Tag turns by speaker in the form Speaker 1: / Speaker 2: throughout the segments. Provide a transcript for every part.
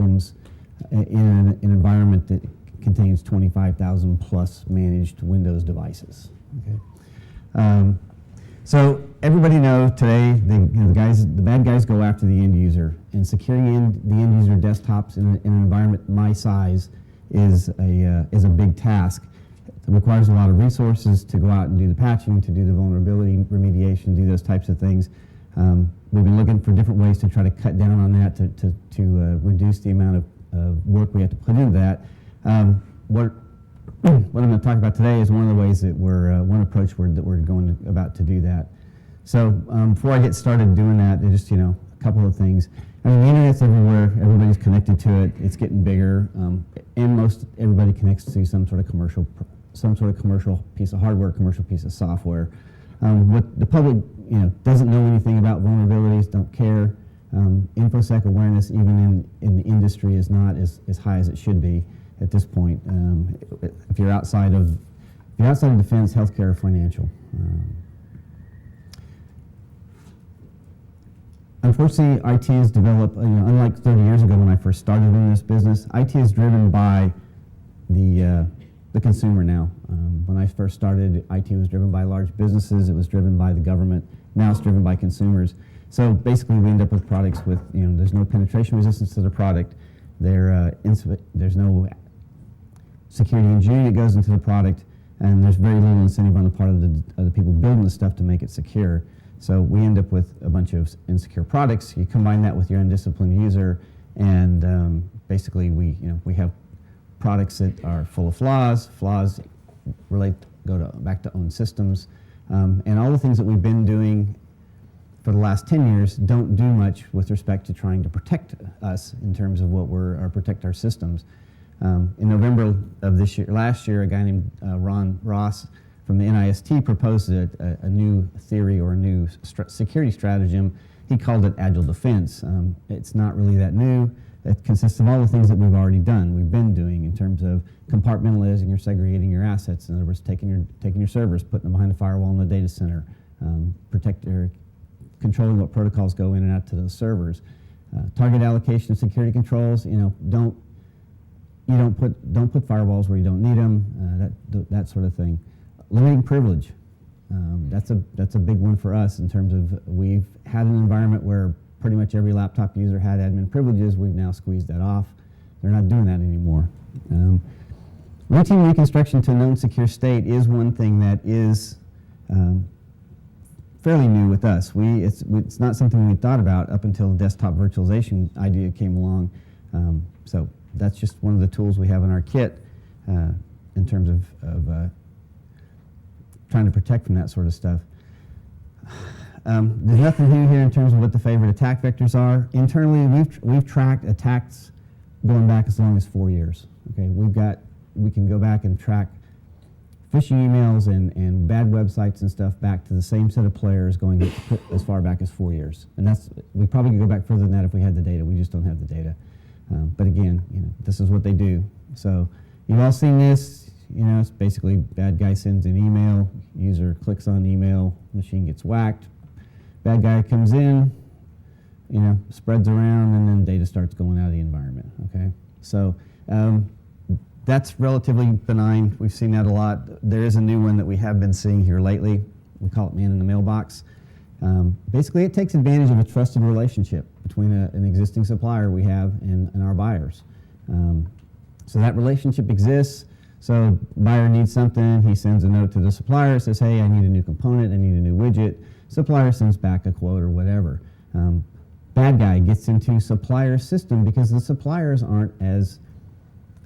Speaker 1: problems in an environment that contains 25,000 plus managed Windows devices. Okay. So everybody knows today the bad guys go after the end user, and securing the end user desktops in an environment my size is a big task. It requires a lot of resources to go out and do the patching, to do the vulnerability remediation, do those types of things. We've been looking for different ways to try to cut down on that, to reduce the amount of work we have to put into that. What I'm going to talk about today is one of the ways that one approach that we're going about to do that. So before I get started doing that, just a couple of things. I mean, the internet's everywhere. Everybody's connected to it. It's getting bigger, and everybody connects to some sort of commercial piece of hardware, commercial piece of software. What the public doesn't know anything about vulnerabilities, don't care. InfoSec awareness, even in the industry, is not as high as it should be at this point. If you're outside of defense, healthcare, or financial. Unfortunately, IT has developed, unlike 30 years ago when I first started in this business, IT is driven by the consumer now. When I first started, IT was driven by large businesses, it was driven by the government, now it's driven by consumers. So basically we end up with products with, there's no penetration resistance to the product, there's no security engineering that goes into the product, and there's very little incentive on the part of the people building the stuff to make it secure. So we end up with a bunch of insecure products. You combine that with your undisciplined user, and basically we have products that are full of flaws. Flaws go back to own systems, and all the things that we've been doing for the last 10 years don't do much with respect to trying to protect us in terms of protect our systems. In November of last year, a guy named Ron Ross from the NIST proposed a new theory or a new security stratagem. He called it agile defense. It's not really that new. It consists of all the things that we've already done, we've been doing in terms of compartmentalizing or segregating your assets. In other words, taking your servers, putting them behind a firewall in the data center, controlling what protocols go in and out to those servers. Target allocation of security controls. Don't put firewalls where you don't need them. That sort of thing. Limiting privilege. That's a big one for us in terms of we've had an environment where pretty much every laptop user had admin privileges. We've now squeezed that off. They're not doing that anymore. Routine reconstruction to a known secure state is one thing that is fairly new with us. It's not something we thought about up until the desktop virtualization idea came along. So that's just one of the tools we have in our kit in terms of trying to protect from that sort of stuff. There's nothing new here in terms of what the favorite attack vectors are. Internally, we've tracked attacks going back as long as 4 years. Okay, we can go back and track phishing emails and bad websites and stuff back to the same set of players going as far back as 4 years. And we probably could go back further than that if we had the data. We just don't have the data. But again, this is what they do. So you've all seen this. It's basically bad guy sends an email, user clicks on email, machine gets whacked. Bad guy comes in, spreads around, and then data starts going out of the environment. Okay, so that's relatively benign. We've seen that a lot. There is a new one that we have been seeing here lately. We call it man in the mailbox. Basically, it takes advantage of a trusted relationship between an existing supplier we have and our buyers. So that relationship exists. So buyer needs something, he sends a note to the supplier, says, hey, I need a new component, I need a new widget. Supplier sends back a quote or whatever. Bad guy gets into supplier system because the suppliers aren't as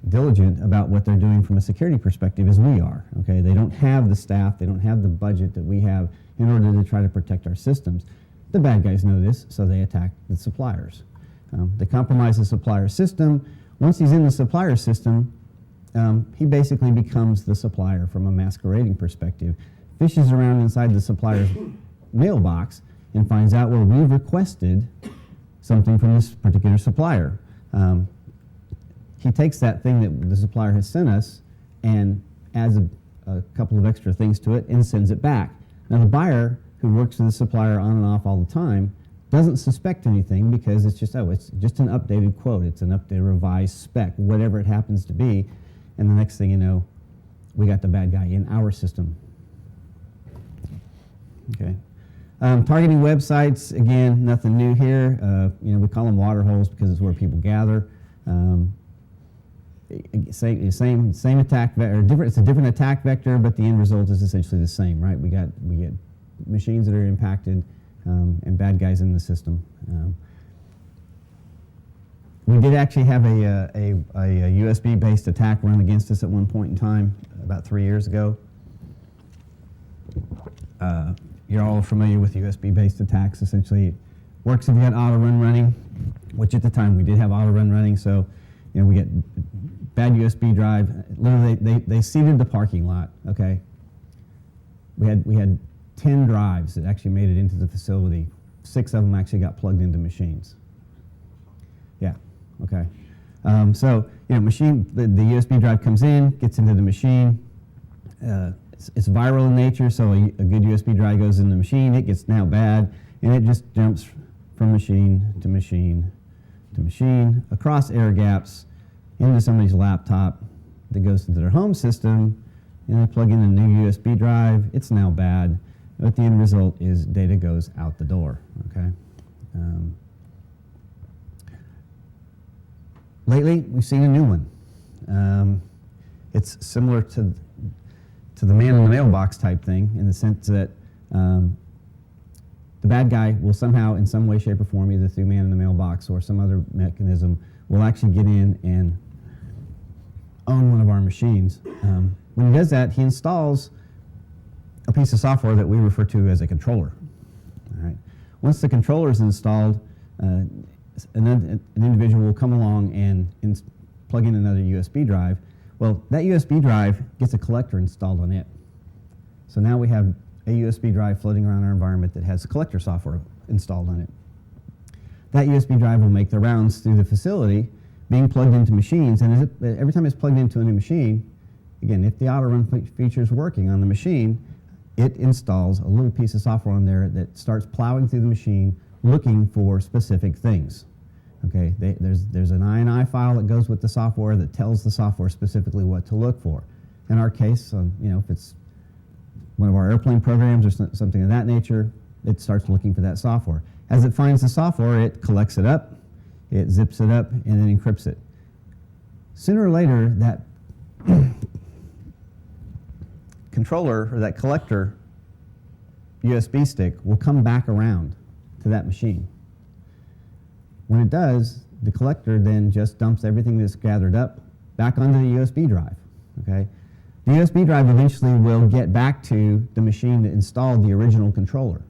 Speaker 1: diligent about what they're doing from a security perspective as we are. Okay, they don't have the staff, they don't have the budget that we have in order to try to protect our systems. The bad guys know this, so they attack the suppliers. They compromise the supplier system. Once he's in the supplier system, he basically becomes the supplier from a masquerading perspective, fishes around inside the supplier's mailbox and finds out, well, we've requested something from this particular supplier. He takes that thing that the supplier has sent us and adds a couple of extra things to it and sends it back. Now the buyer, who works with the supplier on and off all the time, doesn't suspect anything because it's just an updated quote. It's an updated revised spec, whatever it happens to be. And the next thing you know, we got the bad guy in our system. Okay. Targeting websites, again, nothing new here. We call them water holes because it's where people gather. Same attack vector, it's a different attack vector, but the end result is essentially the same, right? We get machines that are impacted and bad guys in the system. We did actually have a USB-based attack run against us at one point in time, about 3 years ago. You're all familiar with USB-based attacks. Essentially, it works if you had auto run running, which at the time we did have auto run running. So, we get bad USB drive. Literally, they seeded the parking lot. Okay, we had 10 drives that actually made it into the facility. 6 of them actually got plugged into machines. Yeah. Okay. So machine the USB drive comes in, gets into the machine. It's viral in nature, so a good USB drive goes in the machine. It gets now bad, and it just jumps from machine to machine to machine across air gaps into somebody's laptop that goes into their home system. And they plug in a new USB drive. It's now bad, but the end result is data goes out the door. Okay. Lately, we've seen a new one. It's similar to the man in the mailbox type thing, in the sense that the bad guy will somehow, in some way, shape, or form, either through man in the mailbox or some other mechanism, will actually get in and own one of our machines. When he does that, he installs a piece of software that we refer to as a controller. All right. Once the controller is installed, an individual will come along and plug in another USB drive. Well, that USB drive gets a collector installed on it. So now we have a USB drive floating around our environment that has collector software installed on it. That USB drive will make the rounds through the facility, being plugged into machines, and every time it's plugged into a new machine, again, if the auto run feature is working on the machine, it installs a little piece of software on there that starts plowing through the machine looking for specific things. Okay, there's an INI file that goes with the software that tells the software specifically what to look for. In our case, if it's one of our airplane programs or something of that nature, it starts looking for that software. As it finds the software, it collects it up, it zips it up, and then encrypts it. Sooner or later, that controller or that collector USB stick will come back around to that machine. When it does, the collector then just dumps everything that's gathered up back onto the USB drive. Okay? The USB drive eventually will get back to the machine that installed the original controller.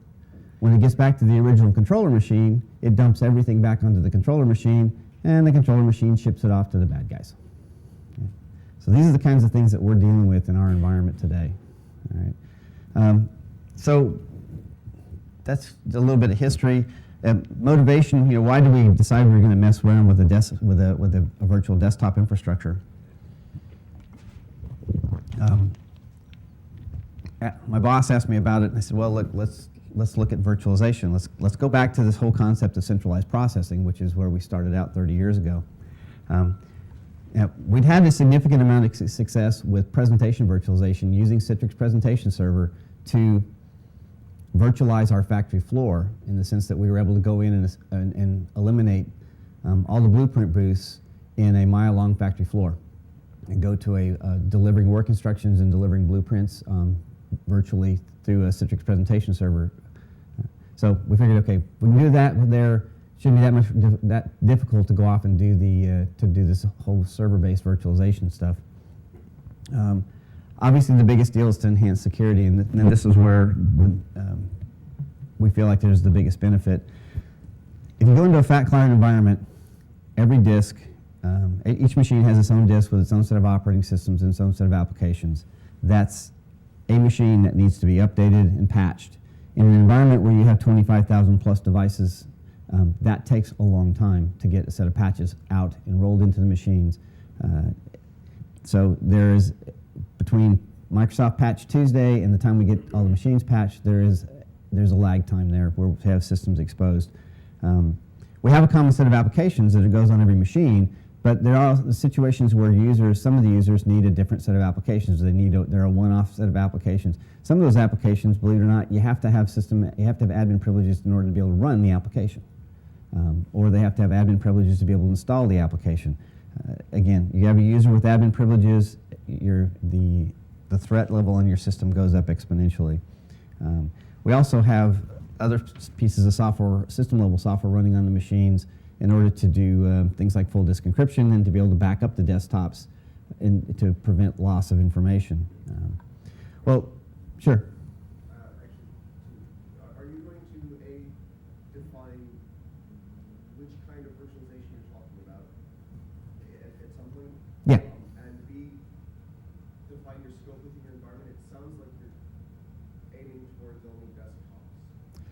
Speaker 1: When it gets back to the original controller machine, it dumps everything back onto the controller machine, and the controller machine ships it off to the bad guys. Okay? So these are the kinds of things that we're dealing with in our environment today. All right? So that's a little bit of history. Motivation, why do we decide we're going to mess around with a virtual desktop infrastructure? My boss asked me about it, and I said, well, look, let's look at virtualization. Let's go back to this whole concept of centralized processing, which is where we started out 30 years ago. We'd had a significant amount of success with presentation virtualization using Citrix Presentation Server to virtualize our factory floor, in the sense that we were able to go in and eliminate all the blueprint booths in a mile-long factory floor and go to a delivering work instructions and delivering blueprints virtually through a Citrix Presentation Server. So we figured, okay, we can do that there. Shouldn't be that difficult to go off and do this whole server-based virtualization stuff. Obviously, the biggest deal is to enhance security, and this is where we feel like there's the biggest benefit. If you go into a fat client environment, every disk, each machine has its own disk with its own set of operating systems and its own set of applications. That's a machine that needs to be updated and patched. In an environment where you have 25,000 plus devices, that takes a long time to get a set of patches out and rolled into the machines. So there is, between Microsoft Patch Tuesday and the time we get all the machines patched, there's a lag time there where we have systems exposed. We have a common set of applications that it goes on every machine, but there are situations where some of the users need a different set of applications. They're a one-off set of applications. Some of those applications, believe it or not, you have to have admin privileges in order to be able to run the application. Or they have to have admin privileges to be able to install the application. Again, you have a user with admin privileges, the threat level on your system goes up exponentially. We also have other pieces of software, system-level software running on the machines in order to do things like full disk encryption and to be able to back up the desktops to prevent loss of information. Well, sure.
Speaker 2: Are you going to define which kind of virtualization you're talking about at some point?
Speaker 1: Yeah.
Speaker 2: And B, define your scope within your environment. It sounds like you're aiming towards only desktops.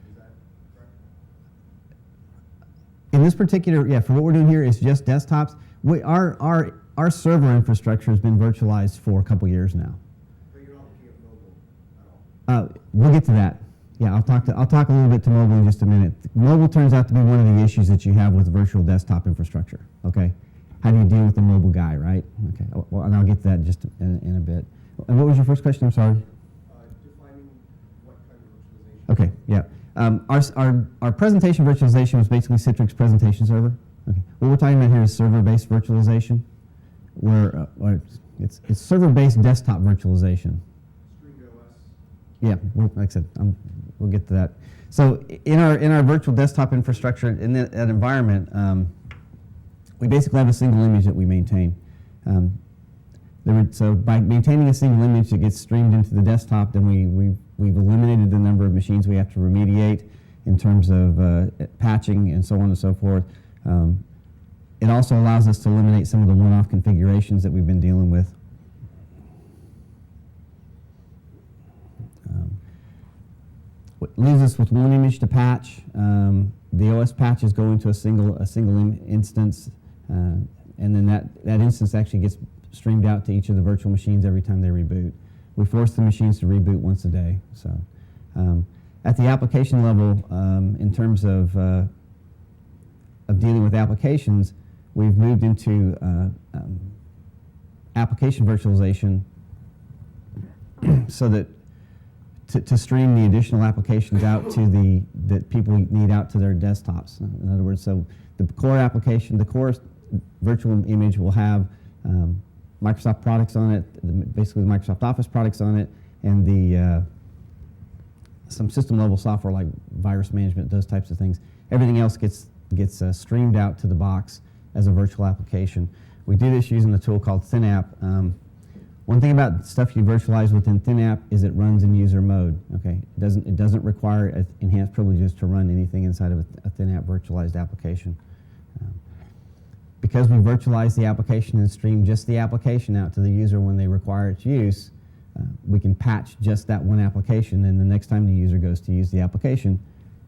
Speaker 2: Is that correct?
Speaker 1: In this particular, for what we're doing here is just desktops. Our server infrastructure has been virtualized for a couple years now.
Speaker 2: But you're not looking at mobile at all?
Speaker 1: We'll get to that. Yeah, I'll talk a little bit to mobile in just a minute. Mobile turns out to be one of the issues that you have with virtual desktop infrastructure. Okay, how do you deal with the mobile guy, right? Okay, well, and I'll get to that just in a bit. And what was your first question? I'm sorry.
Speaker 2: Defining what kind of virtualization.
Speaker 1: Okay, yeah. Our presentation virtualization was basically Citrix presentation server. Okay, what we're talking about here is server-based virtualization, where it's server-based desktop virtualization. Yeah, like I said, we'll get to that. So in our virtual desktop infrastructure, in that environment, we basically have a single image that we maintain. So by maintaining a single image that gets streamed into the desktop, then we've eliminated the number of machines we have to remediate in terms of patching and so on and so forth. It also allows us to eliminate some of the one-off configurations that we've been dealing with. What leaves us with one image to patch. The OS patches go into a single instance, and then that instance actually gets streamed out to each of the virtual machines every time they reboot. We force the machines to reboot once a day. So, at the application level, in terms of dealing with applications, we've moved into application virtualization so that to stream the additional applications out to that people need out to their desktops. In other words, so the core application, the core virtual image will have Microsoft products on it, basically the Microsoft Office products on it, and some system-level software like virus management, those types of things. Everything else gets streamed out to the box as a virtual application. We do this using a tool called ThinApp. One thing about stuff you virtualize within ThinApp is it runs in user mode. Okay, it doesn't require enhanced privileges to run anything inside of a ThinApp virtualized application. Because we virtualize the application and stream just the application out to the user when they require its use, we can patch just that one application, and the next time the user goes to use the application,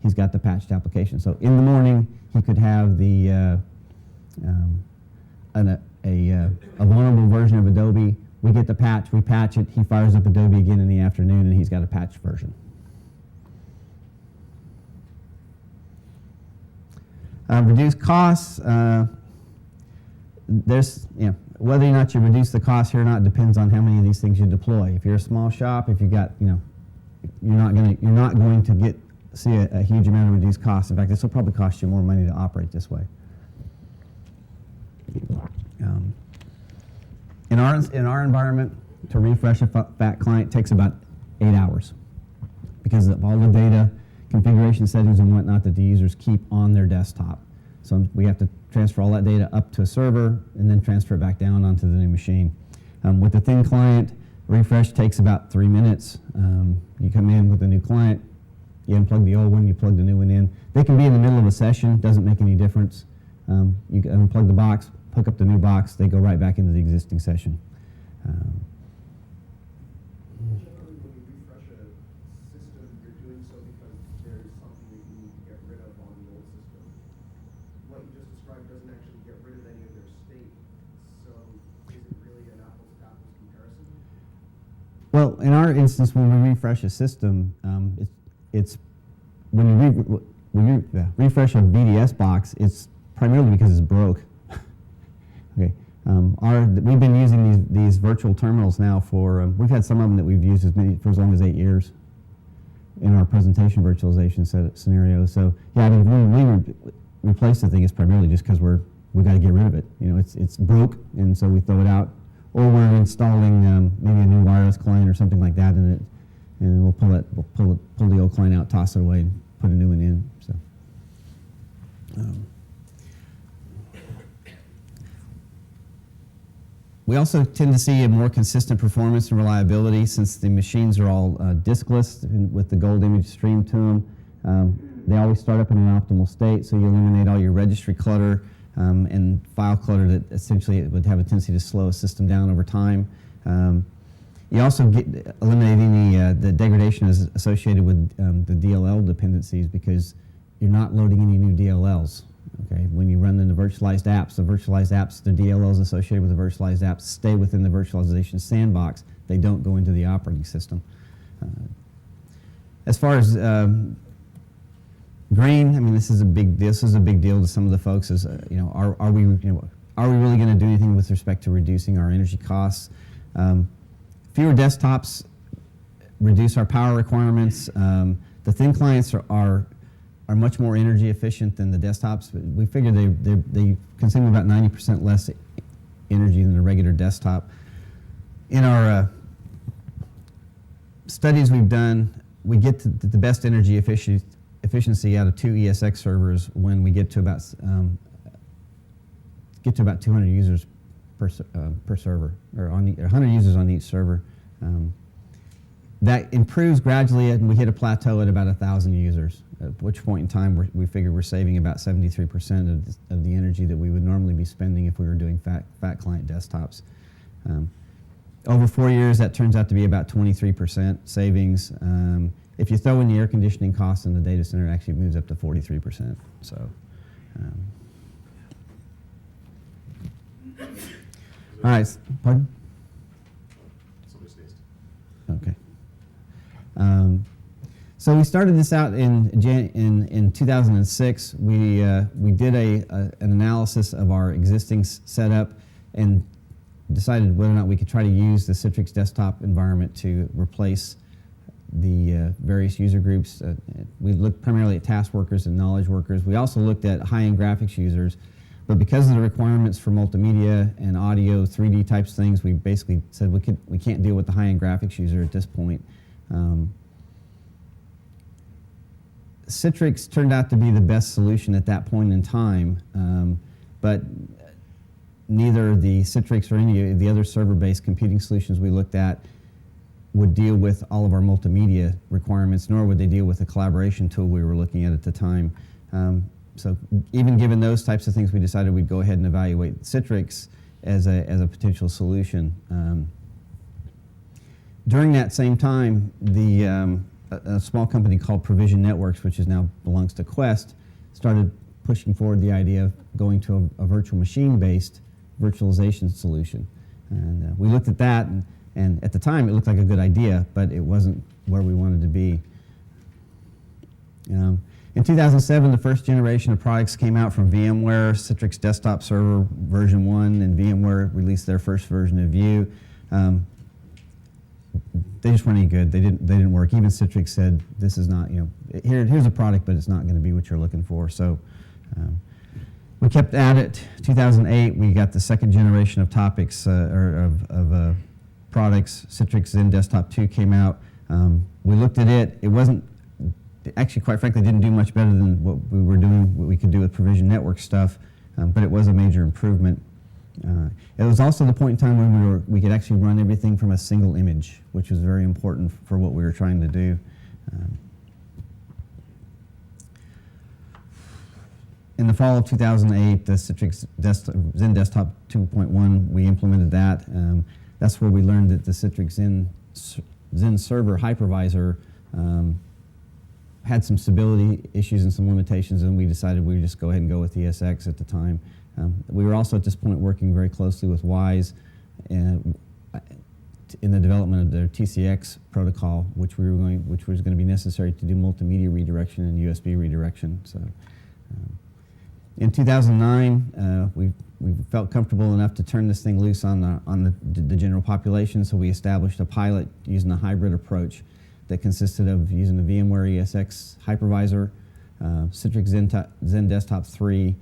Speaker 1: he's got the patched application. So in the morning, he could have a vulnerable version of Adobe. We get the patch, we patch it, he fires up Adobe again in the afternoon, and he's got a patched version. Reduce costs. Whether or not you reduce the cost here or not depends on how many of these things you deploy. If you're a small shop, if you got, you're not going to see a huge amount of reduced costs. In fact, this will probably cost you more money to operate this way. In our environment, to refresh a fat client takes about 8 hours because of all the data, configuration settings, and whatnot that the users keep on their desktop. So we have to transfer all that data up to a server and then transfer it back down onto the new machine. With the thin client, refresh takes about 3 minutes. You come in with a new client, you unplug the old one, you plug the new one in. They can be in the middle of a session, doesn't make any difference. You can unplug the box, hook up the new box, they go right back into the existing session.
Speaker 2: Generally, when you refresh a system, you're doing so because there's something that you need to get rid of on the old system. What you just described doesn't actually get rid of any of their state. So is it really an apples-to-apples comparison?
Speaker 1: Well, in our instance, when we refresh a system, it's when you when you refresh a VDS box, it's primarily because it's broke. Okay, we've been using these virtual terminals now for, we've had some of them that we've used for as long as 8 years in our presentation virtualization scenario. So yeah, I mean, when we replace the thing, it's primarily just because we got to get rid of it. You know, it's broke, and so we throw it out, or we're installing maybe a new wireless client or something like that in it, and we'll pull the old client out, toss it away, and put a new one in. So. We also tend to see a more consistent performance and reliability since the machines are all diskless and with the gold image streamed to them. They always start up in an optimal state, so you eliminate all your registry clutter and file clutter that essentially would have a tendency to slow a system down over time. You also eliminate any the degradation is associated with the DLL dependencies because you're not loading any new DLLs. Okay, when you run the virtualized apps, the DLLs associated with the virtualized apps stay within the virtualization sandbox. They don't go into the operating system. As far as green, I mean, this is a big deal to some of the folks. Is you know, are we really going to do anything with respect to reducing our energy costs? Fewer desktops reduce our power requirements. The thin clients are much more energy efficient than the desktops. We figure they consume about 90% less energy than a regular desktop. In our studies we've done, we get to the best energy efficiency out of 2 ESX servers when we get to about 200 users per server, or 100 users on each server. That improves gradually, and we hit a plateau at about 1,000 users, at which point in time we figure we're saving about 73% of the energy that we would normally be spending if we were doing fat client desktops. Over 4 years, that turns out to be about 23% savings. If you throw in the air conditioning costs in the data center, it actually moves up to 43%. So. All right, pardon?
Speaker 2: Somebody sneezed.
Speaker 1: Okay. So we started this out in 2006. We did an analysis of our existing setup and decided whether or not we could try to use the Citrix desktop environment to replace the various user groups. We looked primarily at task workers and knowledge workers. We also looked at high-end graphics users, but because of the requirements for multimedia and audio, 3D types things, we basically said we can't deal with the high-end graphics user at this point. Citrix turned out to be the best solution at that point in time, but neither the Citrix or any of the other server-based computing solutions we looked at would deal with all of our multimedia requirements, nor would they deal with the collaboration tool we were looking at the time. So even given those types of things, we decided we'd go ahead and evaluate Citrix as a potential solution. During that same time, a small company called Provision Networks, which now belongs to Quest, started pushing forward the idea of going to a virtual machine-based virtualization solution. And we looked at that, and at the time it looked like a good idea, but it wasn't where we wanted to be. In 2007, the first generation of products came out from VMware, Citrix Desktop Server version 1, and VMware released their first version of View. They just weren't any good. They didn't work. Even Citrix said, "This is not, here's a product, but it's not going to be what you're looking for." So we kept at it. 2008, we got the second generation of topics of products. Citrix Zen Desktop 2 came out. We looked at it. It wasn't actually, quite frankly, didn't do much better than what we could do with Provision Network stuff, but it was a major improvement. It was also the point in time when we could actually run everything from a single image, which was very important for what we were trying to do. In the fall of 2008, the Citrix Zen Desktop 2.1, we implemented that. That's where we learned that the Citrix Zen Server hypervisor had some stability issues and some limitations, and we decided we would just go ahead and go with ESX at the time. We were also at this point working very closely with Wise to in the development of their TCX protocol, which was going to be necessary to do multimedia redirection and USB redirection. So, in 2009, we felt comfortable enough to turn this thing loose on the general population. So we established a pilot using a hybrid approach that consisted of using the VMware ESX hypervisor, Citrix Zen Desktop 3,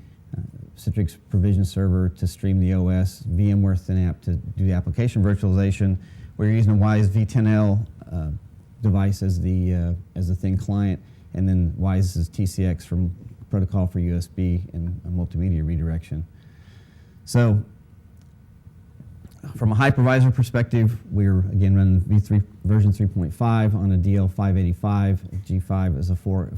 Speaker 1: Citrix Provision Server to stream the OS, VMware ThinApp to do the application virtualization. We're using a Wise V10L device as the thin client, and then Wise's TCX from protocol for USB and multimedia redirection. So, from a hypervisor perspective, we're again running V3 version 3.5 on a DL585. G5 is a four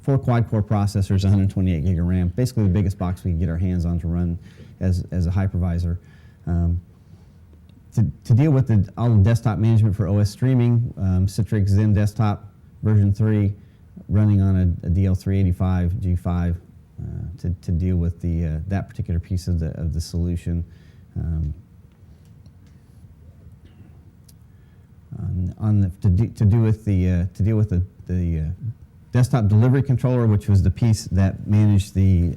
Speaker 1: quad-core processors, 128 gig of RAM. Basically, the biggest box we can get our hands on to run as a hypervisor. To deal with all the desktop management for OS streaming, Citrix Zen Desktop version 3 running on a DL385 G5 to deal with that particular piece of the solution. To deal with the desktop delivery controller, which was the piece that managed the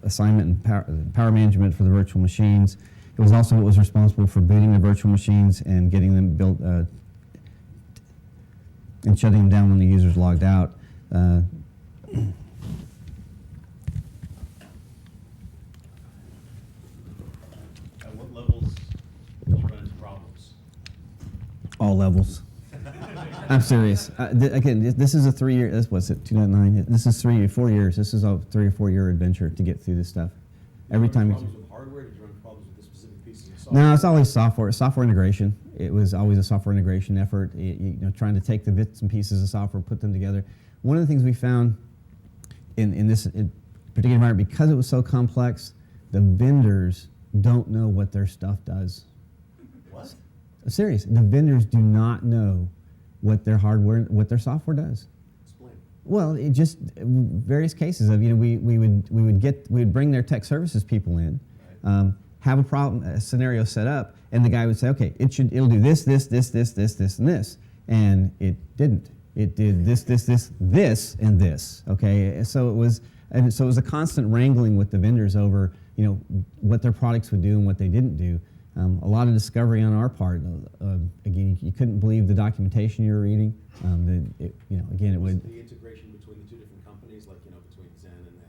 Speaker 1: assignment and power management for the virtual machines. It was also what was responsible for booting the virtual machines and getting them built and shutting them down when the users logged out.
Speaker 3: At what levels did you run into problems?
Speaker 1: All levels. I'm serious. Again, this is a 3-year. What's it? 2009. This is 4 years. This is a 3 or 4 year adventure to get through this stuff. Every
Speaker 3: Did you
Speaker 1: time.
Speaker 3: run problems with hardware? Did you run problems with the specific pieces of software?
Speaker 1: No, it's always software integration. It was always a software integration effort. Trying to take the bits and pieces of software, put them together. One of the things we found in this particular environment, because it was so complex, the vendors don't know what their stuff does.
Speaker 3: What?
Speaker 1: Serious. The vendors do not know what their hardware, what their software does.
Speaker 3: Explain.
Speaker 1: Well, it just various cases of we would bring their tech services people in,
Speaker 3: Right.
Speaker 1: have a scenario set up, and the guy would say, okay, it'll do this, and this, and it didn't. It did this, and this. Okay, so it was a constant wrangling with the vendors over what their products would do and what they didn't do. A lot of discovery on our part. Again, you couldn't believe the documentation you were reading. Again, it
Speaker 3: Was
Speaker 1: would.
Speaker 3: it the integration between the two different companies, like between Zen and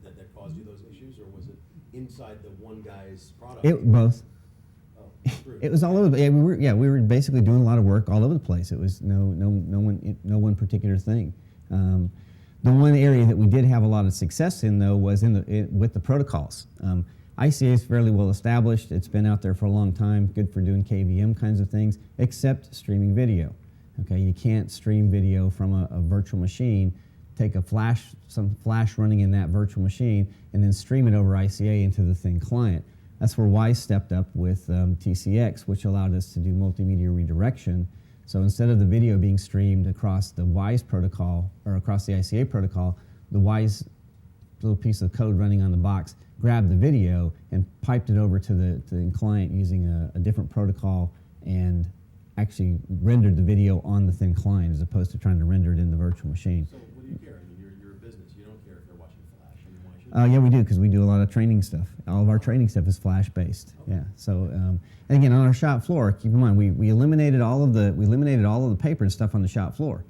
Speaker 3: that caused you those issues, or was it inside the one guy's product?
Speaker 1: Both.
Speaker 3: Oh, true.
Speaker 1: It was all over. Yeah, we were basically doing a lot of work all over the place. It was no one particular thing. The one area that we did have a lot of success in, though, was with the protocols. ICA is fairly well established. It's been out there for a long time, good for doing KVM kinds of things, except streaming video. Okay, you can't stream video from a virtual machine, take some flash running in that virtual machine, and then stream it over ICA into the thin client. That's where Wise stepped up with TCX, which allowed us to do multimedia redirection. So instead of the video being streamed across the Wise protocol or across the ICA protocol, the Wise little piece of code running on the box grabbed the video and piped it over to the client using a different protocol and actually rendered the video on the thin client as opposed to trying to render it in the virtual machine.
Speaker 3: So what do you care? I mean, you're a business. You don't care if they're watching Flash. I mean, why should
Speaker 1: Yeah, we do, because we do a lot of training stuff. All of our training stuff is flash based.
Speaker 3: Okay.
Speaker 1: Yeah. So and again, on our shop floor, keep in mind we eliminated all of the paper and stuff on the shop floor.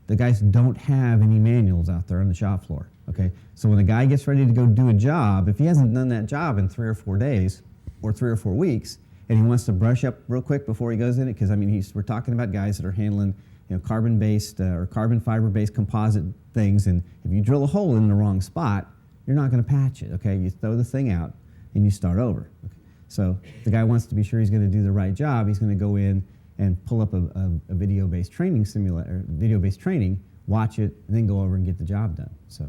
Speaker 1: The guys don't have any manuals out there on the shop floor. Okay. So when a guy gets ready to go do a job, if he hasn't done that job in 3 or 4 days or 3 or 4 weeks, and he wants to brush up real quick before he goes in it, because I mean we're talking about guys that are handling carbon-based or carbon fiber-based composite things, and if you drill a hole in the wrong spot, you're not going to patch it. Okay, you throw the thing out and you start over. Okay? So the guy wants to be sure he's going to do the right job. He's going to go in and pull up a video-based training simulator, video-based training, watch it, and then go over and get the job done. So,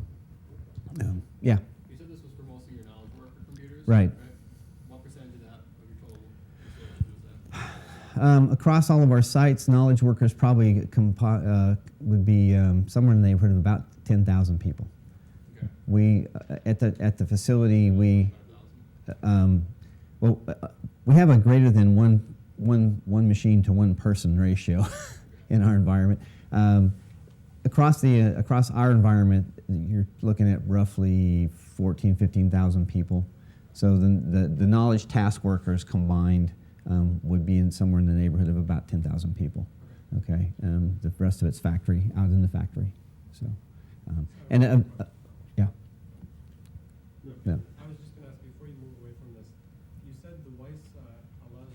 Speaker 1: yeah.
Speaker 4: You said this was for mostly your knowledge worker computers?
Speaker 1: Right.
Speaker 4: What percentage of that, of your total storage was that?
Speaker 1: Across all of our sites, knowledge workers probably would be somewhere in the neighborhood of about 10,000 people.
Speaker 4: Okay.
Speaker 1: We at the facility we
Speaker 4: 5,000.
Speaker 1: we have a greater than one machine to one person ratio in our environment. Across our environment, you're looking at roughly 15,000 people. So the knowledge task workers combined would be somewhere in the neighborhood of about 10,000 people. Okay, the rest of it's factory, out in the factory. So, yeah. Yeah.
Speaker 4: I was just going to ask, before you move away from this, you said the WISE allows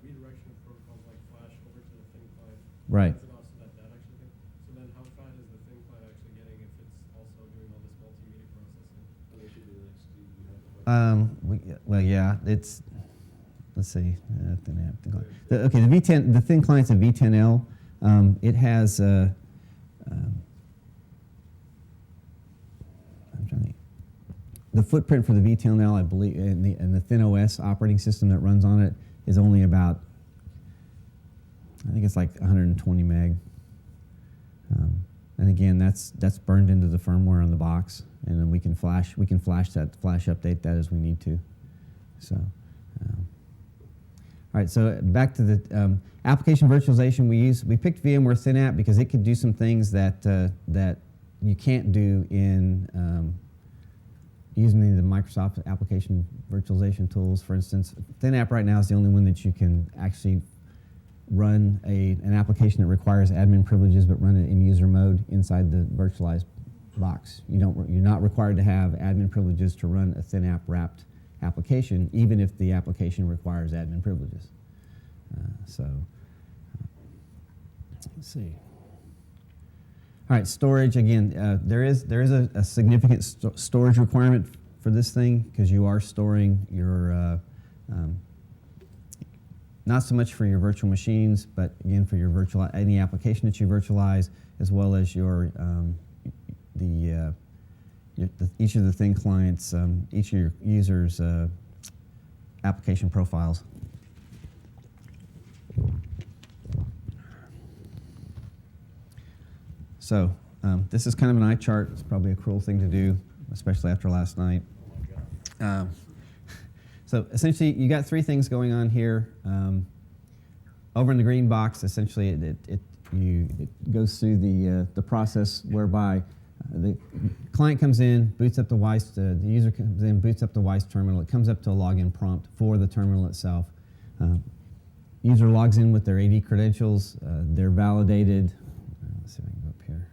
Speaker 4: redirection of protocols like Flash over to the thin client.
Speaker 1: Right.
Speaker 4: That's enough so that actually can. So then how fat is the thin client actually getting if it's also doing all this multimedia processing?
Speaker 3: How they should do the next, do you have the
Speaker 1: Well, yeah, it's. Let's see. Thin app, thin client. Okay, the V10, the thin client's a V10L. It has. I'm trying to think. The footprint for the V10L, I believe, and the Thin OS operating system that runs on it is only about. I think it's like 120 meg. And again, that's burned into the firmware on the box, and then we can flash update that as we need to. So. All right, so back to the application virtualization we picked VMware ThinApp because it could do some things that that you can't do in using the Microsoft application virtualization tools. For instance, ThinApp right now is the only one that you can actually run an application that requires admin privileges, but run it in user mode inside the virtualized box. You're not required to have admin privileges to run a ThinApp wrapped application, even if the application requires admin privileges. Let's see. All right, storage again. There is a significant storage requirement for this thing because you are storing your not so much for your virtual machines, but again for your any application that you virtualize, as well as your each of the thin clients, each of your users' application profiles. So this is kind of an eye chart. It's probably a cruel thing to do, especially after last night. So essentially, you got three things going on here. Over in the green box, essentially, it goes through the process whereby the client comes in, boots up the WISE, the user comes in, boots up the WISE terminal. It comes up to a login prompt for the terminal itself. User logs in with their AD credentials. They're validated. Let's see if I can go up here.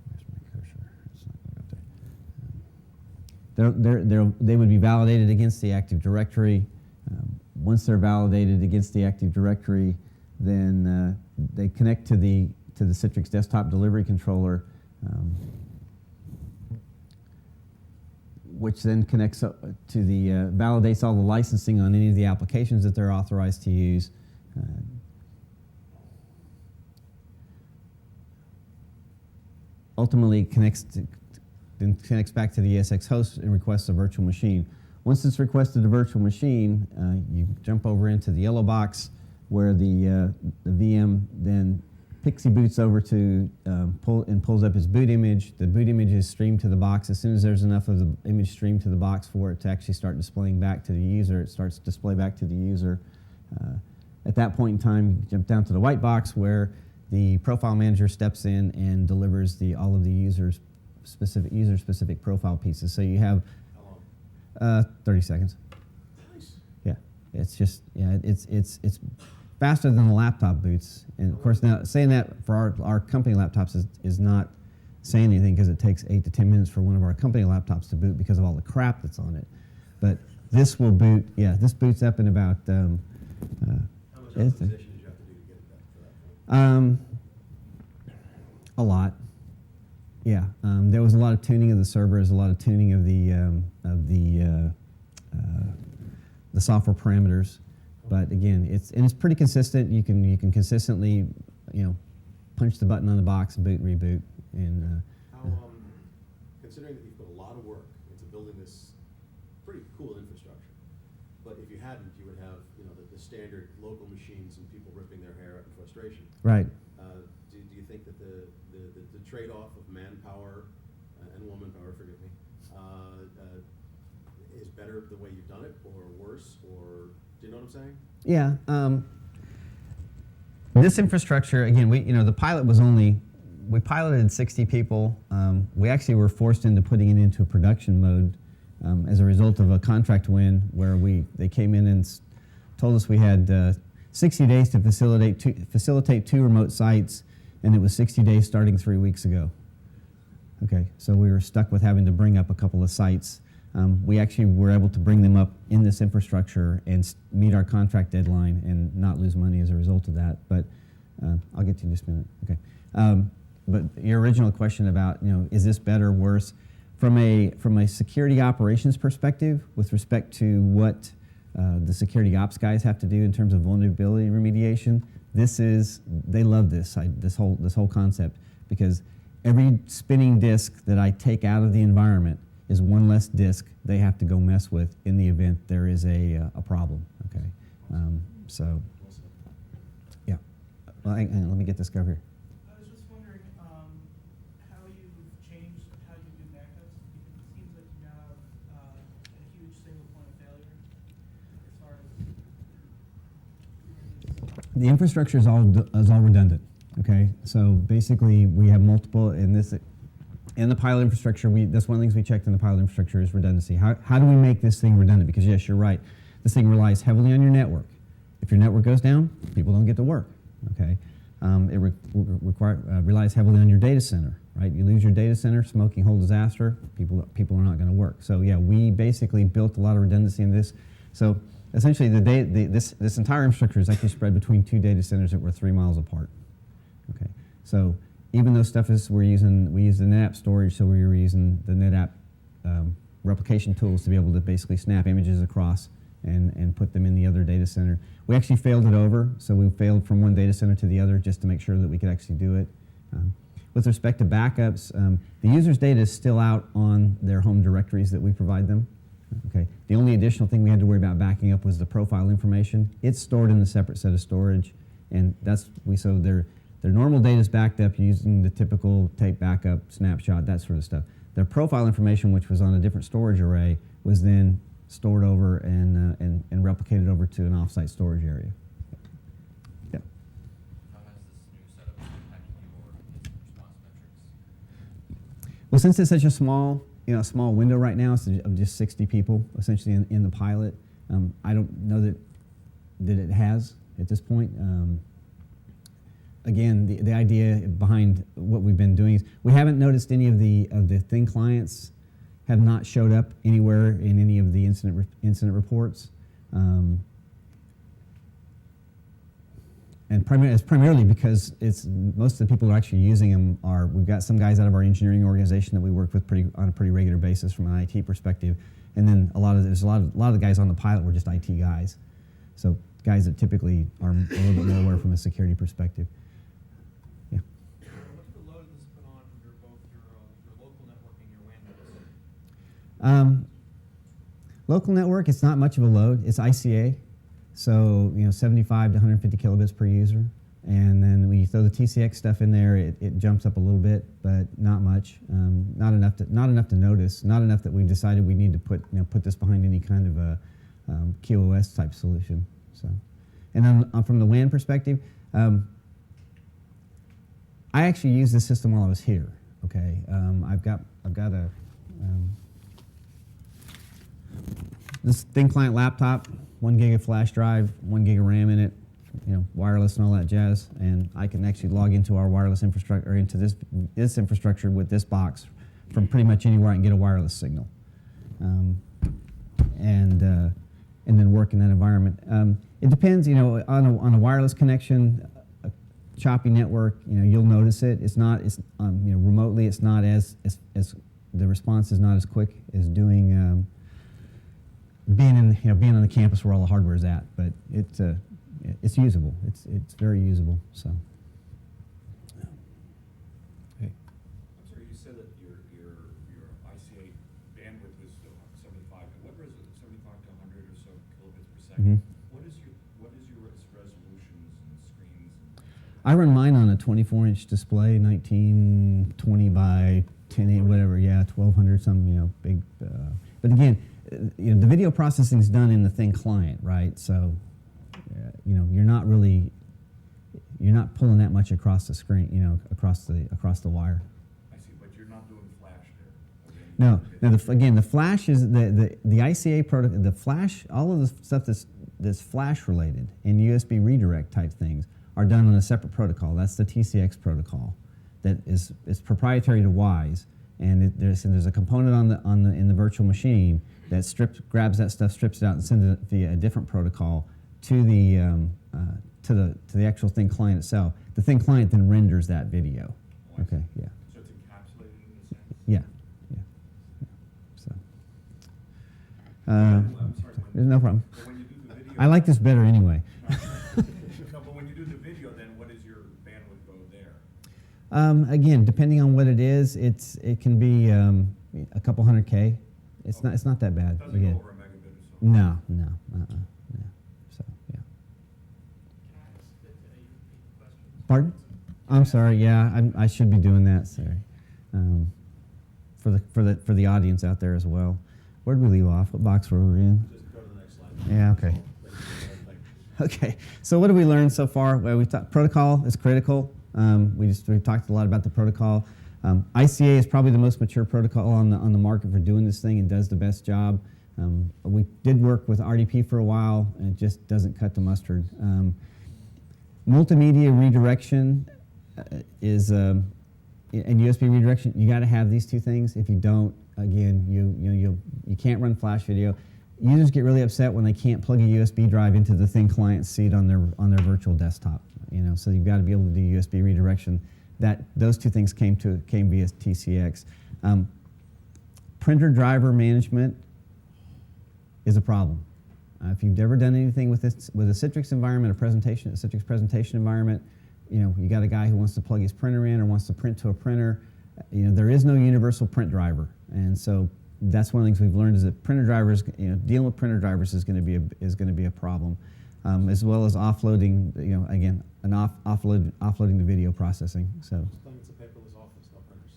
Speaker 1: Where's my cursor? It's not going up there. They would be validated against the Active Directory. Once they're validated against the Active Directory, then they connect to the Citrix Desktop Delivery Controller, which then connects up to validates all the licensing on any of the applications that they're authorized to use. Ultimately, connects back to the ESX host and requests a virtual machine. Once it's requested a virtual machine, you jump over into the yellow box where the VM then Pixie boots over to pulls up its boot image. The boot image is streamed to the box. As soon as there's enough of the image streamed to the box for it to actually start displaying back to the user, it starts to display back to the user. At that point in time, you jump down to the white box where the profile manager steps in and delivers all of the user-specific profile pieces. So you have 30 seconds.
Speaker 3: Nice.
Speaker 1: Yeah, it's just it's faster than the laptop boots. And of course, now saying that for our company laptops is not saying anything because it takes 8 to 10 minutes for one of our company laptops to boot because of all the crap that's on it. But this will boot. Yeah, this boots up in about.
Speaker 3: How much optimization did you have to do to get it to that point?
Speaker 1: A lot. Yeah, there was a lot of tuning of the servers, a lot of tuning of the software parameters. But again, it's pretty consistent. You can consistently, punch the button on the box, boot, reboot, and.
Speaker 3: How, considering that you've put a lot of work into building this pretty cool infrastructure, but if you hadn't, you would have the standard local machines and people ripping their hair out in frustration.
Speaker 1: Right.
Speaker 3: Do you think that the trade-off of manpower and womanpower, forgive me, is better better the way you've done it, or worse, or do you know what I'm saying?
Speaker 1: Yeah. This infrastructure, again, the pilot was we piloted 60 people. We actually were forced into putting it into production mode as a result of a contract win where they came in and told us we had 60 days to facilitate two remote sites, and it was 60 days starting 3 weeks ago. Okay, so we were stuck with having to bring up a couple of sites. We actually were able to bring them up in this infrastructure and meet our contract deadline and not lose money as a result of that. But I'll get to you in just a minute. Okay. But your original question about, is this better or worse? From a security operations perspective, with respect to what the security ops guys have to do in terms of vulnerability remediation, they love this whole concept, because every spinning disk that I take out of the environment is one less disk they have to go mess with in the event there is a problem. Okay, so yeah. Well, hang on, let me get this cover here.
Speaker 5: I was just wondering how you've changed how you do backups, because it seems like you now have a huge single point of failure as far as
Speaker 1: The infrastructure is all redundant. Okay, so basically we have multiple in the pilot infrastructure. That's one of the things we checked in the pilot infrastructure is redundancy. How do we make this thing redundant? Because yes, you're right. This thing relies heavily on your network. If your network goes down, people don't get to work. Okay, it relies heavily on your data center. Right, you lose your data center, smoking hole disaster. People are not going to work. So yeah, we basically built a lot of redundancy in this. So essentially, this entire infrastructure is actually spread between two data centers that were 3 miles apart. Okay, so even though we use the NetApp storage, so we were using the NetApp replication tools to be able to basically snap images across and put them in the other data center. We actually failed it over, so we failed from one data center to the other just to make sure that we could actually do it. With respect to backups, the user's data is still out on their home directories that we provide them. Okay, the only additional thing we had to worry about backing up was the profile information. It's stored in a separate set of storage, and so their normal data is backed up using the typical tape backup, snapshot, that sort of stuff. Their profile information, which was on a different storage array, was then stored over and replicated over to an offsite storage area. Yeah.
Speaker 6: How has this new setup impacted your incident response metrics?
Speaker 1: Well, since it's such a small window right now, it's of just 60 people essentially in the pilot, I don't know that it has at this point. Again, the idea behind what we've been doing is we haven't noticed any of the thin clients have not showed up anywhere in any of the incident reports, and it's primarily because most of the people who are actually using them we've got some guys out of our engineering organization that we work with on a pretty regular basis from an IT perspective, and then a lot of the guys on the pilot were just IT guys, so guys that typically are a little bit more aware from a security perspective. Yeah.
Speaker 5: what's the load that's put on both your local network and your WAN network?
Speaker 1: Local network, it's not much of a load. It's ICA, so 75 to 150 kilobits per user. And then when you throw the TCX stuff in there, it jumps up a little bit, but not much. Not enough to notice. Not enough that we decided we need to put this behind any kind of a QoS type solution. So, and then from the WAN perspective, I actually used this system while I was here. Okay, I've got a this thin client laptop, 1 gig of flash drive, 1 gig of RAM in it, wireless and all that jazz, and I can actually log into our wireless infrastructure, or into this infrastructure with this box from pretty much anywhere I can get a wireless signal, and then work in that environment. It depends, on a wireless connection, a choppy network, you'll notice it. It's not, remotely, it's not as the response is not as quick as doing. Being on the campus where all the hardware is at, but it's usable. It's very usable. So. Okay.
Speaker 7: I'm sorry, you said that your ICA bandwidth was 75. What was it? 75 to 100 or so kilobits per second.
Speaker 1: Mm-hmm.
Speaker 7: What is your resolutions and screens?
Speaker 1: I run mine on a 24-inch display, 1920 by 1080, whatever. Yeah, 1200 some, big. But again. the video processing is done in the thin client, right? So, you're not pulling that much across the screen, across the wire.
Speaker 7: I see, but you're not doing flash there. Okay.
Speaker 1: No. Now, the flash is the ICA protocol. The flash, all of the stuff that's flash related and USB redirect type things are done on a separate protocol. That's the TCX protocol, that is proprietary to WISE, and there's a component in the virtual machine that grabs that stuff, strips it out, and sends it via a different protocol to the actual thin client itself. The thin client then renders that video.
Speaker 7: Oh, I see.
Speaker 1: Okay. Yeah.
Speaker 7: So it's encapsulated in a sense?
Speaker 1: Yeah. So.
Speaker 7: I'm sorry,
Speaker 1: No problem.
Speaker 7: but when you do the video.
Speaker 1: I like this better anyway.
Speaker 7: No, but when you do the video, then what is your bandwidth go there?
Speaker 1: Again, depending on what it is, it can be a couple hundred K. It's not that bad.
Speaker 7: Doesn't
Speaker 1: Again.
Speaker 7: go over a megabit or so?
Speaker 1: No. So yeah.
Speaker 5: Can I ask that you repeat the question?
Speaker 1: Pardon? I'm sorry. Yeah, I should be doing that. Sorry. For the audience out there as well. Where did we leave off? What box were we in?
Speaker 3: Just go to the next slide.
Speaker 1: Yeah. Okay. Okay, so what have we learned so far? Well, protocol is critical. We talked a lot about the protocol. ICA is probably the most mature protocol on the market for doing this thing and does the best job. We did work with RDP for a while, and it just doesn't cut the mustard. Multimedia redirection is and USB redirection. You got to have these two things. If you don't, again, you can't run flash video. Users get really upset when they can't plug a USB drive into the thin client seat on their virtual desktop. So you've got to be able to do USB redirection. Those two things came via TCX. Printer driver management is a problem. If you've ever done anything with a Citrix environment, a Citrix presentation environment, you got a guy who wants to plug his printer in or wants to print to a printer. There is no universal print driver, and so that's one of the things we've learned is that printer drivers, dealing with printer drivers is going to be a problem, as well as offloading, offloading the video processing. So.
Speaker 3: It's a paperless office, no printers.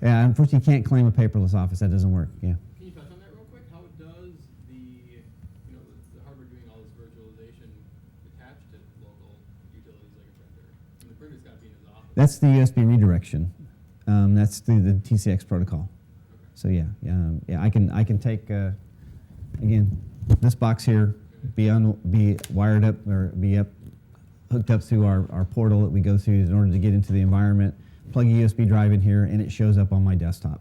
Speaker 1: Yeah, unfortunately, you can't claim a paperless office. That doesn't work. Yeah.
Speaker 8: Can you touch on that real quick? How does the hardware doing all this virtualization attach to local utilities like a printer? And the printer's got to be in his office.
Speaker 1: That's the USB redirection. That's the TCX protocol. So yeah, I can take again this box here, be wired up or be hooked up through our portal that we go through in order to get into the environment. Plug a USB drive in here, and it shows up on my desktop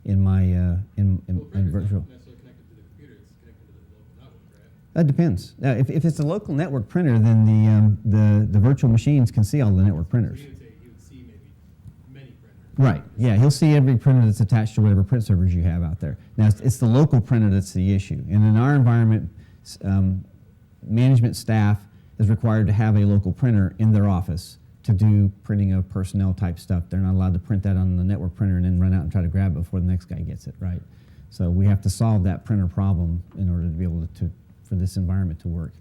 Speaker 1: in my in virtual.
Speaker 8: Not necessarily connected to the computer; it's connected to the local network, right?
Speaker 1: That depends. If it's a local network printer, then the virtual machines can see all the network printers.
Speaker 8: So you would see maybe many printers.
Speaker 1: Right. Yeah, he'll see every printer that's attached to whatever print servers you have out there. Now, it's the local printer that's the issue. And in our environment, management staff is required to have a local printer in their office to do printing of personnel type stuff. They're not allowed to print that on the network printer and then run out and try to grab it before the next guy gets it, right? So we have to solve that printer problem in order to be able for this environment to work.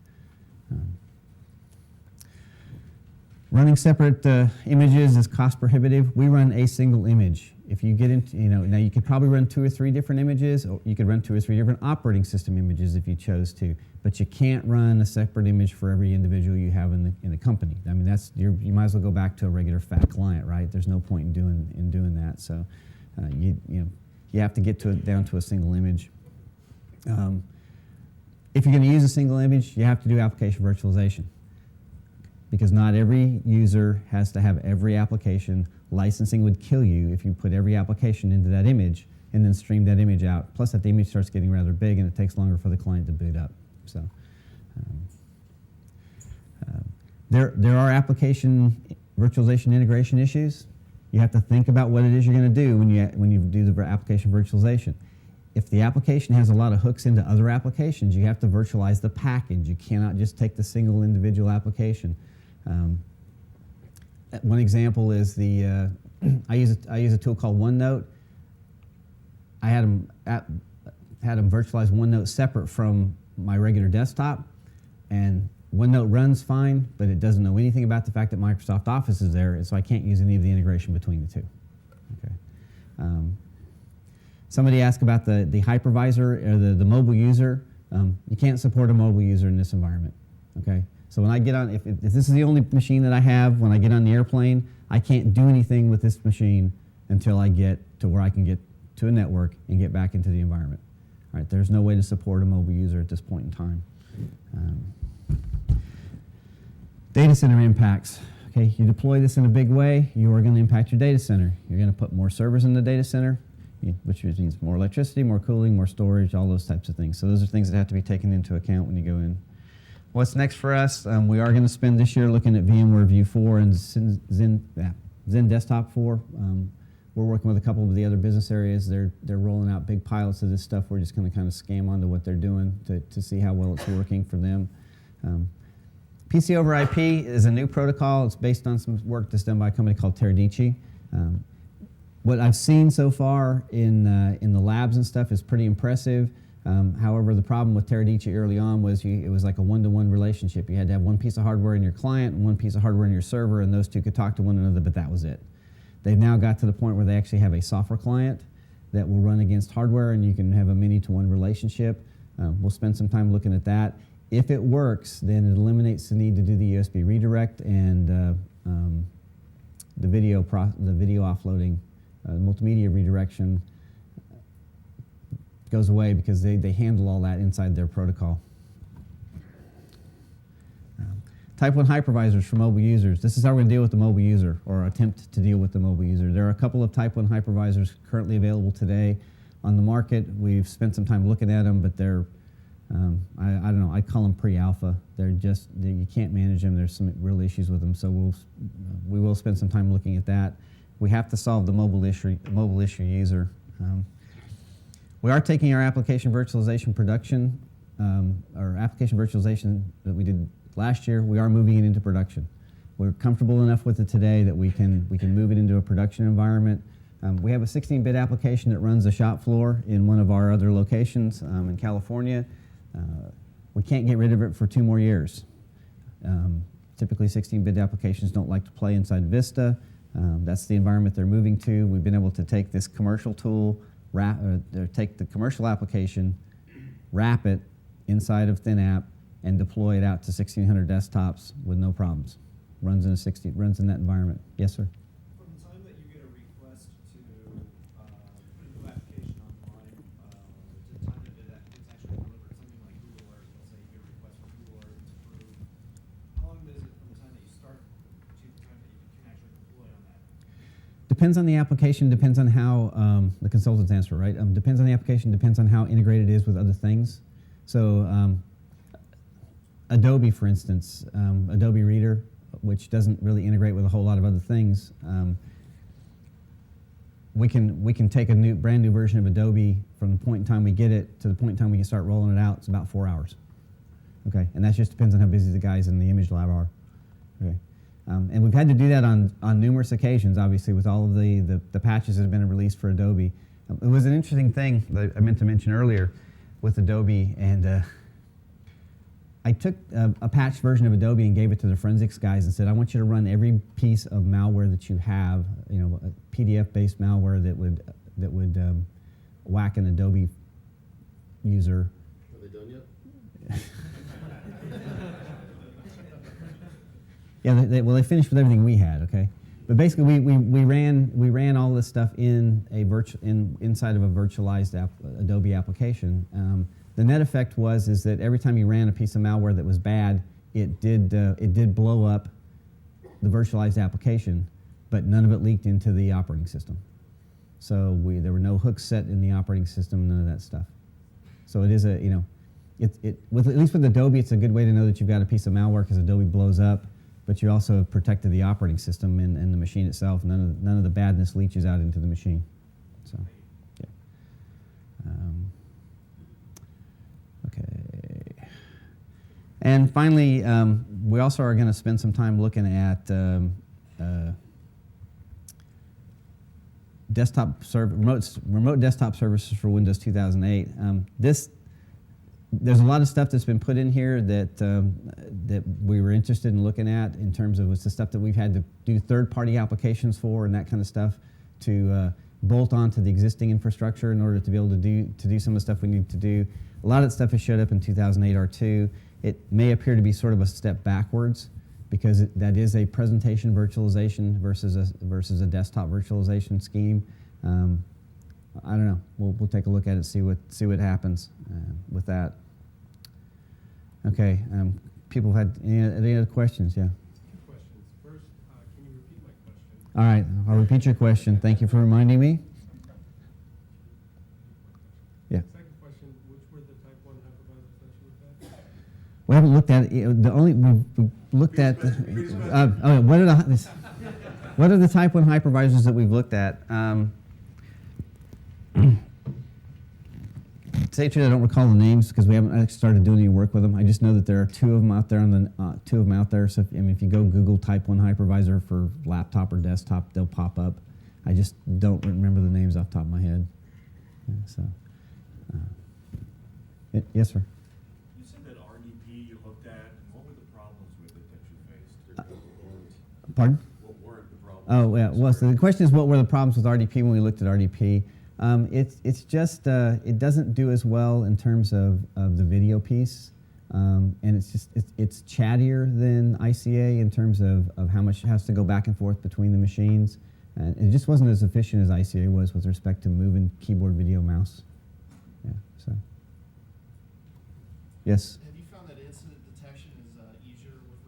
Speaker 1: Running separate images is cost prohibitive. We run a single image. If you get into, now you could probably run 2 or 3 different images, or you could run 2 or 3 different operating system images if you chose to, but you can't run a separate image for every individual you have in the company. I mean, you might as well go back to a regular fat client, right? There's no point in doing that. So you have to get down to a single image. If you're going to use a single image, you have to do application virtualization, because not every user has to have every application. Licensing would kill you if you put every application into that image and then stream that image out. Plus that the image starts getting rather big and it takes longer for the client to boot up. So there are application virtualization integration issues. You have to think about what it is you're going to do when you do the application virtualization. If the application has a lot of hooks into other applications, you have to virtualize the package. You cannot just take the single individual application. One example is I use a tool called OneNote. I had them virtualize OneNote separate from my regular desktop, and OneNote runs fine, but it doesn't know anything about the fact that Microsoft Office is there, and so I can't use any of the integration between the two. Okay. Somebody asked about the hypervisor or the mobile user. You can't support a mobile user in this environment. Okay, so when I get on, if this is the only machine that I have, when I get on the airplane, I can't do anything with this machine until I get to where I can get to a network and get back into the environment. All right, there's no way to support a mobile user at this point in time. Data center impacts. Okay, you deploy this in a big way, you are going to impact your data center. You're going to put more servers in the data center, which means more electricity, more cooling, more storage, all those types of things. So those are things that have to be taken into account when you go in. What's next for us? We are going to spend this year looking at VMware View 4 and Zen Desktop 4. We're working with a couple of the other business areas. They're rolling out big pilots of this stuff. We're just going to kind of scam onto what they're doing to see how well it's working for them. PC over IP is a new protocol. It's based on some work that's done by a company called Teradici. What I've seen so far in the labs and stuff is pretty impressive. However, the problem with Teradici early on was it was like a one-to-one relationship. You had to have one piece of hardware in your client and one piece of hardware in your server, and those two could talk to one another, but that was it. They've now got to the point where they actually have a software client that will run against hardware, and you can have a many-to-one relationship. We'll spend some time looking at that. If it works, then it eliminates the need to do the USB redirect and the video offloading, multimedia redirection goes away because they handle all that inside their protocol. Type 1 hypervisors for mobile users. This is how we're going to deal with the mobile user, or attempt to deal with the mobile user. There are a couple of Type 1 hypervisors currently available today on the market. We've spent some time looking at them, but they're, I don't know, I'd call them pre-alpha. You can't manage them. There's some real issues with them, so we will spend some time looking at that. We have to solve the mobile issue user. We are taking our application virtualization production, our application virtualization that we did last year. We are moving it into production. We're comfortable enough with it today that we can move it into a production environment. We have a 16-bit application that runs the shop floor in one of our other locations in California. We can't get rid of it for 2 more years. Typically, 16-bit applications don't like to play inside Vista. That's the environment they're moving to. We've been able to take this commercial tool, take the commercial application, wrap it inside of ThinApp, and deploy it out to 1,600 desktops with no problems. Runs in that environment. Yes, sir.
Speaker 2: From the time that you get a request to put a new application online, to the time that it's actually delivered, something like Google Earth, let's say you get a request from Google Earth, it's approved. How long is it from the time that you start to the time that you can actually deploy on that?
Speaker 1: Depends on the application, depends on how the consultants answer, right? Depends on the application, depends on how integrated it is with other things. So Adobe, for instance, Adobe Reader, which doesn't really integrate with a whole lot of other things. We can take a brand new version of Adobe from the point in time we get it to the point in time we can start rolling it out. It's about 4 hours. Okay, and that just depends on how busy the guys in the image lab are. Okay, and we've had to do that on numerous occasions, obviously, with all of the patches that have been released for Adobe. It was an interesting thing that I meant to mention earlier with Adobe, and I took a patched version of Adobe and gave it to the forensics guys and said, I want you to run every piece of malware that you have, a PDF-based malware that would whack an Adobe user.
Speaker 3: Are they done yet?
Speaker 1: Yeah, they finished with everything we had, okay? But basically, we ran all this stuff in inside of a virtualized Adobe application. The net effect is that every time you ran a piece of malware that was bad, it did blow up the virtualized application, but none of it leaked into the operating system. So there were no hooks set in the operating system, none of that stuff. So it is at least with Adobe, it's a good way to know that you've got a piece of malware because Adobe blows up, but you also have protected the operating system and the machine itself. None of the badness leaches out into the machine. So, yeah. Okay. And finally, we also are going to spend some time looking at remote desktop services for Windows 2008. There's a lot of stuff that's been put in here that we were interested in looking at in terms of it's the stuff that we've had to do third-party applications for and that kind of stuff to bolt onto the existing infrastructure in order to be able to do some of the stuff we need to do. A lot of that stuff has showed up in 2008 R2. It may appear to be sort of a step backwards because that is a presentation virtualization versus a desktop virtualization scheme. I don't know. We'll take a look at it, see what happens with that. Okay. People have had any other questions? Yeah.
Speaker 4: 2 questions. First, can you repeat my question?
Speaker 1: All right. I'll repeat your question. Thank you for reminding me. Yeah.
Speaker 4: Second question, which were the type 1 hypervisors that you looked at?
Speaker 1: We haven't looked at it. The only we've looked at. What are the type 1 hypervisors that we've looked at? To say the truth, I don't recall the names because we haven't actually started doing any work with them. I just know that there are 2 of them out there. So if you go Google type 1 hypervisor for laptop or desktop, they'll pop up. I just don't remember the names off the top of my head. Yes, sir.
Speaker 7: You said that RDP you looked at, and what were the problems with it that you faced?
Speaker 1: Pardon?
Speaker 3: What weren't the problems?
Speaker 1: Oh, yeah. Well, so the question is, what were the problems with RDP when we looked at RDP? It's just it doesn't do as well in terms of the video piece, and it's chattier than ICA in terms of how much has to go back and forth between the machines, and it just wasn't as efficient as ICA was with respect to moving keyboard, video, mouse. Yeah. So. Yes.
Speaker 2: Have you found that incident detection is easier with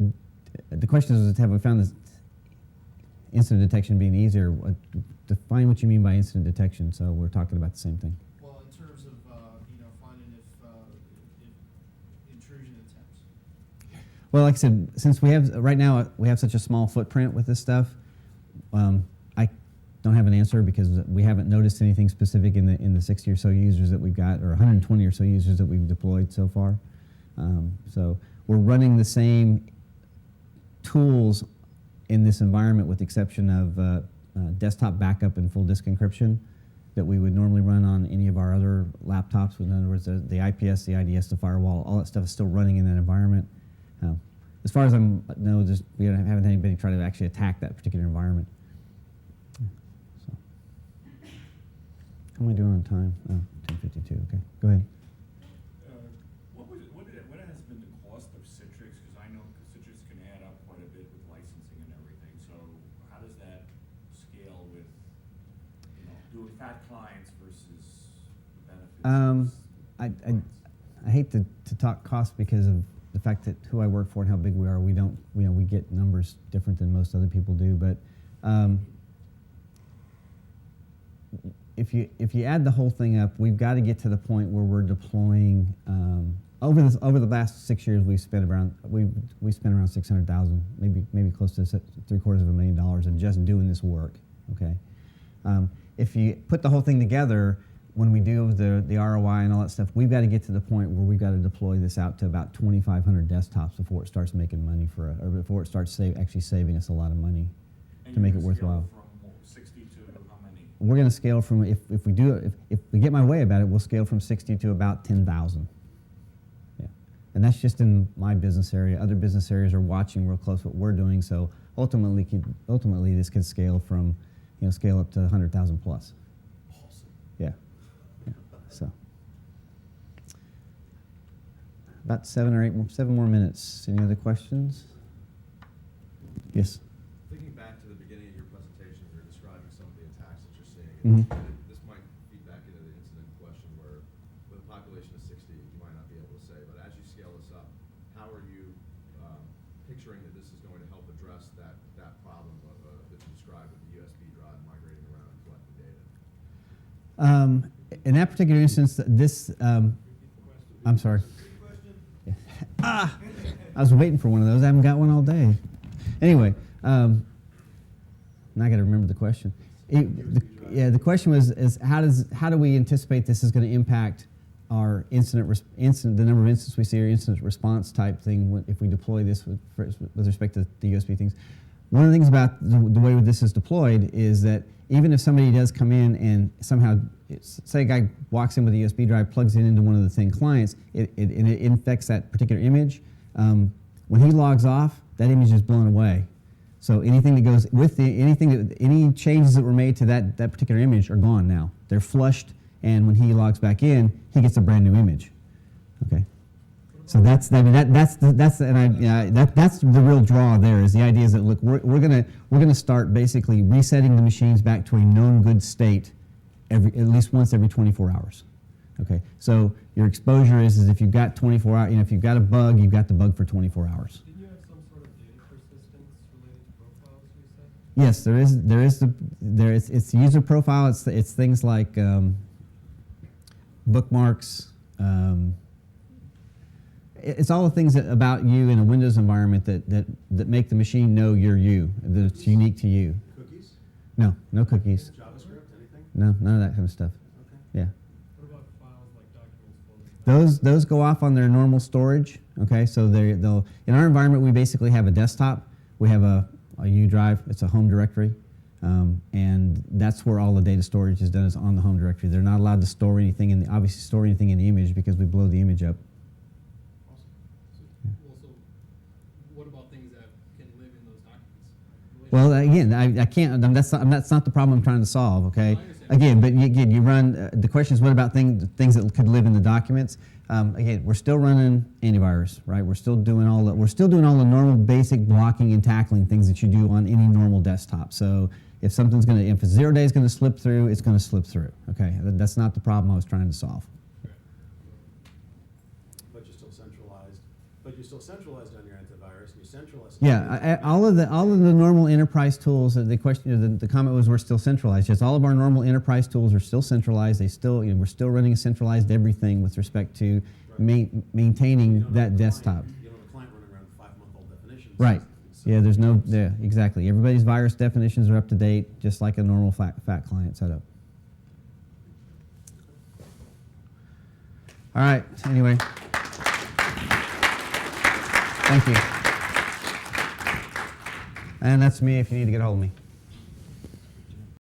Speaker 2: virtualization?
Speaker 1: The question is, have we found this incident detection being easier? Define what you mean by incident detection. So we're talking about the same thing.
Speaker 2: Well, in terms of finding if intrusion attempts.
Speaker 1: Well, like I said, since we have such a small footprint with this stuff, I don't have an answer because we haven't noticed anything specific in the 60 or so users that we've got, or 120 or so users that we've deployed so far. So we're running the same tools in this environment with the exception of desktop backup and full disk encryption that we would normally run on any of our other laptops. In other words, the IPS, the IDS, the firewall, all that stuff is still running in that environment. As far as I know, we haven't had anybody try to actually attack that particular environment. So. How am I doing on time? Oh, 10:52. Okay, go ahead.
Speaker 7: What has been the cost of Citrix? Because I know Citrix can add up quite a bit with licensing and everything. So how does that scale with, doing fat clients versus the benefits?
Speaker 1: I hate to talk cost because of the fact that who I work for and how big we are. We don't, we get numbers different than most other people do. But if you add the whole thing up, we've got to get to the point where we're deploying. Over the last 6 years, we spent around $600,000, maybe close to $750,000 in just doing this work. Okay, if you put the whole thing together, when we do the ROI and all that stuff, we've got to get to the point where we've got to deploy this out to about 2,500 desktops before it starts making money or before it starts actually saving us a lot of money to make it worthwhile.
Speaker 7: From 60 to how many?
Speaker 1: We're going to scale from if we get my way about it, we'll scale from 60 to about 10,000. Yeah, and that's just in my business area. Other business areas are watching real close what we're doing. So ultimately this could scale from scale up to 100,000 plus.
Speaker 3: Awesome.
Speaker 1: Yeah. So about 7 more minutes. Any other questions? Yes.
Speaker 9: Thinking back to the beginning of your presentation, you were describing some of the attacks that you're seeing.
Speaker 1: Mhm.
Speaker 9: And this might feed back into the incident question where with a population of 60, you might not be able to say, but as you scale this up, how are you picturing that this is going to help address that problem that you described with the USB drive migrating around and collecting data?
Speaker 1: In that particular instance, I'm sorry. I was waiting for one of those. I haven't got one all day. Anyway, now I got to remember the question. The question was how do we anticipate this is going to impact our the number of incidents we see, or incident response type thing if we deploy this with respect to the USB things. One of the things about the way this is deployed is that even if somebody does come in and somehow, say a guy walks in with a USB drive, plugs it into one of the thin clients, it infects that particular image. When he logs off, that image is blown away. So anything that goes with any changes that were made to that particular image are gone now. They're flushed, and when he logs back in, he gets a brand new image. Okay. So that's the real draw there. Is the idea is that look, we're gonna start basically resetting the machines back to a known good state at least once every 24 hours. Okay. So your exposure is if you've got 24 hours, if you've got a bug, you've got the bug for 24 hours.
Speaker 4: Didn't you have some sort of data persistence related to profiles you said?
Speaker 1: Yes, it's the user profile. It's things like bookmarks. It's all the things about you in a Windows environment that make the machine know you're you, that it's unique to you.
Speaker 3: Cookies?
Speaker 1: No cookies.
Speaker 3: JavaScript, anything?
Speaker 1: No, none of that kind of stuff.
Speaker 3: Okay.
Speaker 1: Yeah.
Speaker 4: What about files like documents, folders?
Speaker 1: Those go off on their normal storage. Okay, so they'll in our environment we basically have a desktop. We have a U drive. It's a home directory, and that's where all the data storage is done, is on the home directory. They're not allowed to store anything obviously store anything in the image because we blow the image up.
Speaker 8: Also, what about things that can live in those documents?
Speaker 1: Well, again, I can't. That's not the problem I'm trying to solve. Okay.
Speaker 8: I understand.
Speaker 1: Again, but you run. The question is, what about things that could live in the documents? Again, we're still running antivirus, right? We're still doing all the normal basic blocking and tackling things that you do on any normal desktop. So if if a 0 day is going to slip through, it's going to slip through. Okay, that's not the problem I was trying to solve.
Speaker 3: But you're still centralized. But you're still centralized on your antivirus, and you're centralized.
Speaker 1: Yeah, all of the normal enterprise tools. The question, the comment was, we're still centralized. Yes, all of our normal enterprise tools are still centralized. We're still running a centralized everything with respect to maintaining
Speaker 3: You don't have
Speaker 1: that
Speaker 3: the
Speaker 1: desktop.
Speaker 3: client- You don't have a client running around with 5-month-old definitions.
Speaker 1: Right.
Speaker 3: So-
Speaker 1: Yeah, there's no. Yeah, exactly. Everybody's virus definitions are up to date, just like a normal fat client setup. All right. Anyway, thank you. And that's me if you need to get a hold of me.